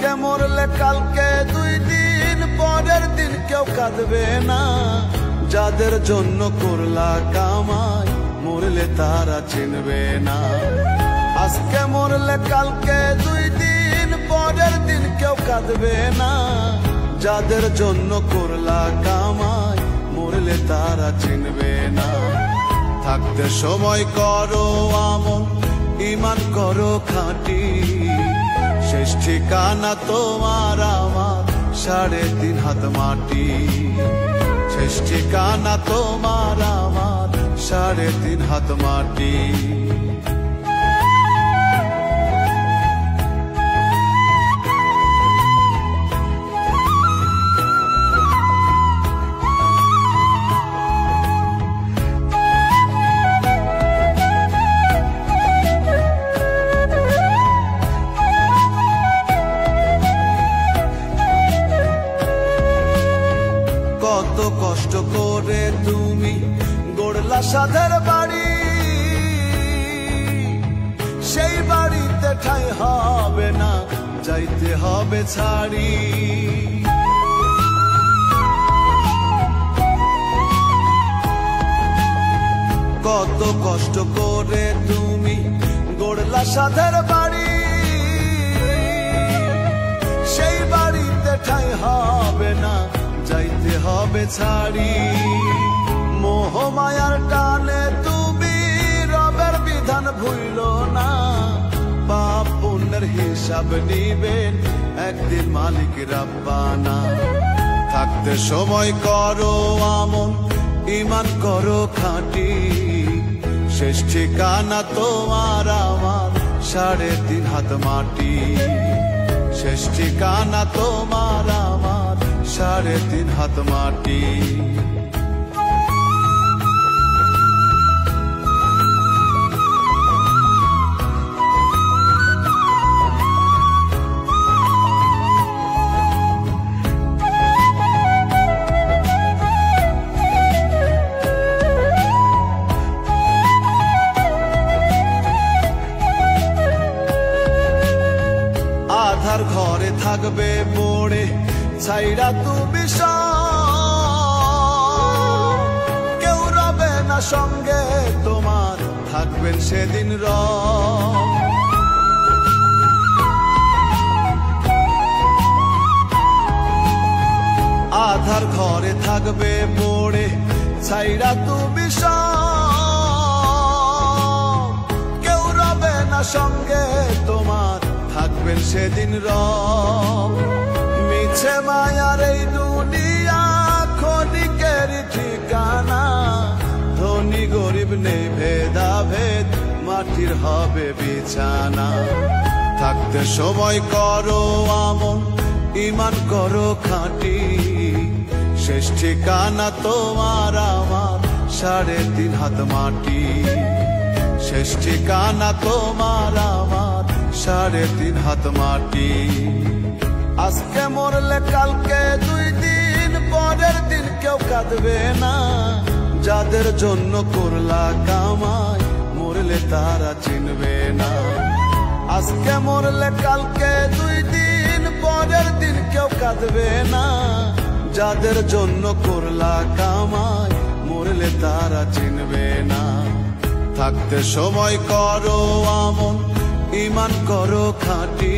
আজকে মরলে কালকে 2 দিন পরের দিন কেউ কাঁদবে না। যাদের জন্য করলা কামাই মরলে তারা চিনবে না। আজকে মরলে কালকে 2 দিন পরের দিন কেউ কাঁদবে না। যাদের জন্য করলা কামাই মরলে তারা চিনবে না। থাকতে সময় করো আমল, ঈমান করো খাঁটি। শেষ ঠিকানা তোমার আমার 3.5 হাত মাটি। শেষ ঠিকানা তোমার আমার 3.5 হাত মাটি। কত কষ্ট করে তুমি গড়লা সাধের বাড়ি, সেই বাড়িতে ঠাঁই হবে না, যাইতে হবে ছাড়ি। কত কষ্ট করে তুমি গড়লা সাধের বাড়ি, সেই বাড়িতে ঠাঁই হবে না, যাইতে হবে ছাড়ি। মোহ মায়ার টানে তুমি রবের বিধান ভুইলো না। পাপ পুণ্যের হিসাব নিবেন একদিন মালিক রাব্বানা। থাকতে সময় করো আমল, ঈমান করো খাঁটি। শেষ ঠিকানা তোমার আমার 3.5 হাত মাটি। শেষ ঠিকানা তোমার আমার 3.5 হাত মাটি। আধার ঘরে থাকবে পড়ে ছাইরা তুমি সব, কেউ রবে না সঙ্গে তোমার, থাকবেন সেদিন রব। আধার ঘরে থাকবে পড়ে ছাইরা তুমি সব, কেউ রবে না সঙ্গে তোমার, থাকবেন সেদিন রব। মিছে মায়ার এই দুনিয়া ক্ষণিকের ঠিকানা। ধনী গরিব নেই ভেদাভেদ, মাটির হবে বিছানা। থাকতে সময় করো আমল, ঈমান করো খাঁটি। শেষ ঠিকানা তোমার আমার 3.5 হাত মাটি। শেষ ঠিকানা তোমার আমার 3.5 হাত মাটি। আজকে মরলে কালকে 2 দিন পরের দিন কেউ কাঁদবে না। যাদের জন্য করলা কামাই মরলে তারা চিনবে না। আজকে মরলে কালকে 2 দিন পরের দিন কেউ কাঁদবে না। যাদের জন্য করলা কামাই মরলে তারা চিনবে না। থাকতে সময় করো আমল, ঈমান করো খাঁটি।